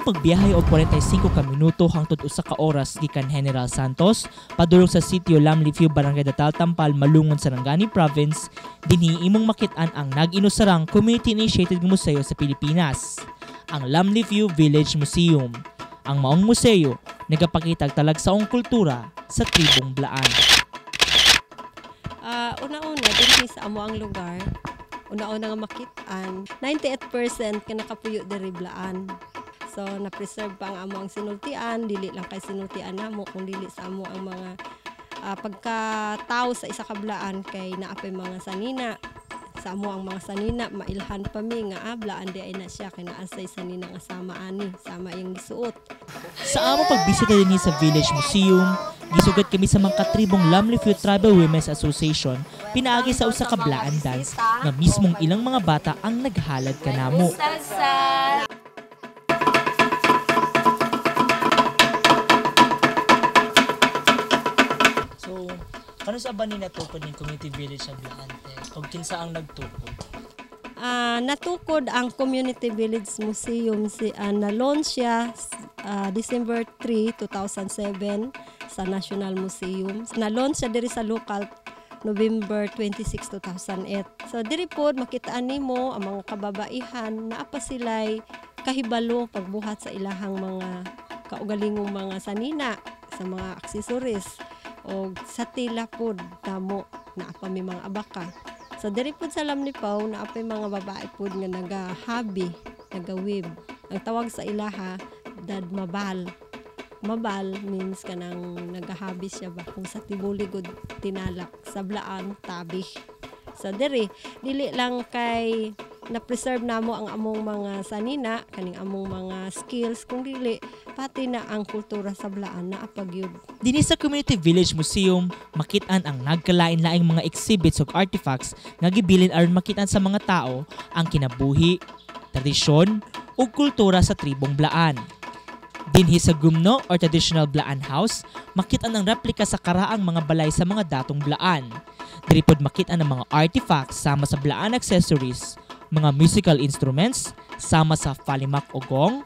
pagbiyahe og 45 ka minuto hangtod usa ka oras gikan General Santos padulong sa sitio Lamlifiu, Barangay Datal, Tampal, Malungon, Sarangani Province, dinhi imong makit-an ang nag-inusarang community-initiated nga museo sa Pilipinas, ang Lamlifiu Village Museum. Ang maong museo nagapakita og talagsaong kultura sa tribong Blaan. Una-una dinhi sa amo ang lugar. Una-una nga makit-an, 98% ka nakapuyo diri Blaan. So, na-preserve pa ang amo ang sinultian, dili lang kay sinultian namo, kung dili sa amo ang mga pagkatao sa isa ka Blaan kay naapay mga sanina. Sa amo ang mga sanina, mailhan pa mi nga Blaan di ay na siya, kay naasay sanina nga sama ani, sama yung gisuot. Sa amo pagbisita dinhi sa Village Museum, gisugat kami sa mga katribong Lamlifiu Tribal Women's Association, pinaagi sa usa ka Blaan dance nga mismong ilang mga bata ang naghalad kanamo. So, kano sa ba ni natukod ng community village sa Blaan? Kung kinsa ang nagtukod? Natukod ang Community Village Museum na-launch siya December 3, 2007 sa National Museum. Na-launch siya diri sa local November 26, 2008. So diri pod makitaan nimo ang mga kababaihan na apa sila'y kahibalo pagbuhat sa ilahang mga kaugalingong mga sanina, sa mga accessories o sa tila pod damo na apa may mga abaka. So diri pod sa Lamlipaw na apay mga babae pod nga naga-hobby, naga-weave. Ang tawag sa ilaha dad mabal. Mabal means kanang nagahabis siya ba kung sa tibuligod tinalak, sa Blaan tabi. So diri dili lang kay na-preserve namo ang among mga sanina, kaning among mga skills, kung dili pati na ang kultura sa Blaan na apagyud. Dinhi sa Community Village Museum, makit-an ang nagkalain-laing mga exhibits ug artifacts nga gibilin aron makit-an sa mga tao ang kinabuhi, tradisyon ug kultura sa tribong Blaan. Dinhi sa Gumno or Traditional Blaan House, makit-an ang replika sa karaang mga balay sa mga datong Blaan. Diri pod makit-an ang mga artifacts sama sa Blaan accessories, mga musical instruments sama sa falimak o gong,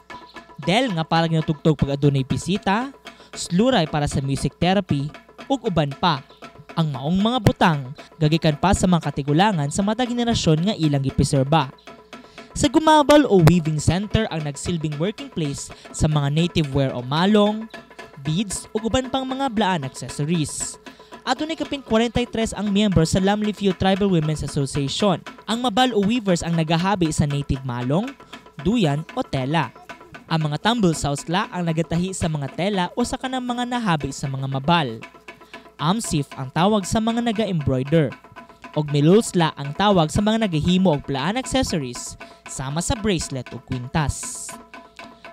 del nga para ginatugtog pag adunay bisita, sluray para sa music therapy, ug uban pa. Ang maong mga butang gagikan pa sa mga katigulangan sa matag henerasyon nga ilang gipreserba. Sa Gumabal o Weaving Center ang nagsilbing working place sa mga native wear o malong, beads ug uban pang mga Blaan accessories. Adunay kapin 43 ang miyembro sa Lamlifiu Tribal Women's Association. Ang mabal o weavers ang nagahabi sa native malong, duyan o tela. Ang mga tumble sausla ang nagatahi sa mga tela o sa kanang mga nahabi sa mga mabal. Amsif ang tawag sa mga naga-embroider. Og milulsla ang tawag sa mga nagahimo og Blaan accessories sama sa bracelet o kwintas.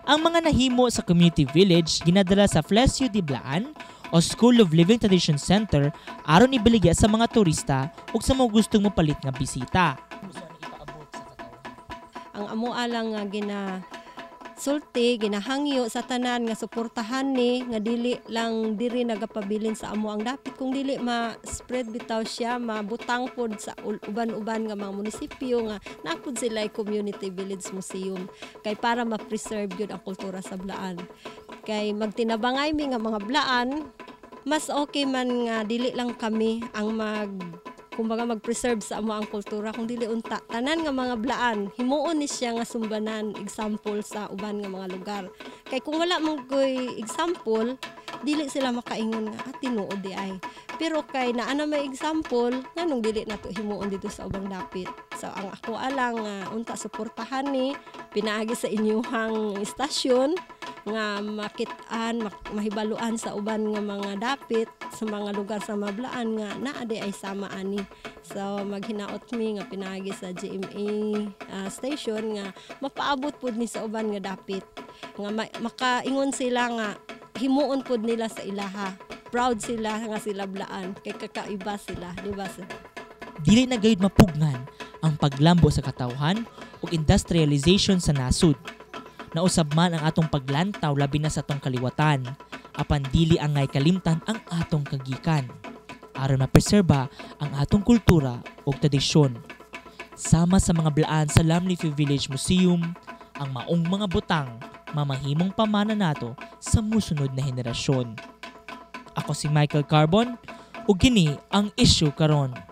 Ang mga nahimo sa community village ginadala sa Flesio de Blaan o School of Living Tradition Center aron ibaligya sa mga turista ug sa mga gustong mopalit nga bisita. Ang amo alang nga sulti ginahangyo sa tanan nga suportahan ni nga dili lang diri nagapabilin sa amo ang dapit, kung dili ma-spread bitaw siya, mabutang pod sa uban-uban nga mga munisipyo nga napod sila Community Village Museum kay para ma-preserve gyud ang kultura sa Blaan. Kay magtinabangay mi nga mga Blaan, mas okay man nga dili lang kami ang kumbaga mag-preserve sa amo ang kultura, kung dili unta tanan nga mga Blaan himuon ni siya nga sumbanan example sa uban nga mga lugar. Kay kung wala man koy example, dili sila makaingon nga tinuod di ay. Pero kay naa na may example nganong dili nato himuon dito sa ubang dapit. So ang ako alang unta suportahan ni pinaagi sa inyuhang istasyon nga makit-an, mahibaluan sa uban nga mga dapit sa mga lugar sa Mablaan nga naa di ay sama ani. So maghinaot mi nga pinaagi sa GMA station nga mapaabot pud ni sa uban nga dapit nga makaingon sila nga himuon pud nila sa ilaha. Proud sila nga sila Blaan kay kakaiba sila, di ba sir? Dili na gayud mapugnan ang paglambo sa katawhan ug industrialization sa nasud. Nausab man ang atong paglantaw labi na sa atong kaliwatan, apan dili angay kalimtan ang atong kagikan aron mapreserba ang atong kultura ug tradisyon. Sama sa mga Blaan sa Lamlifiu Village Museum, ang maong mga butang mamahimong pamana nato sa musunod na henerasyon. Ako si Michael Carbon ug kini ang issue karon.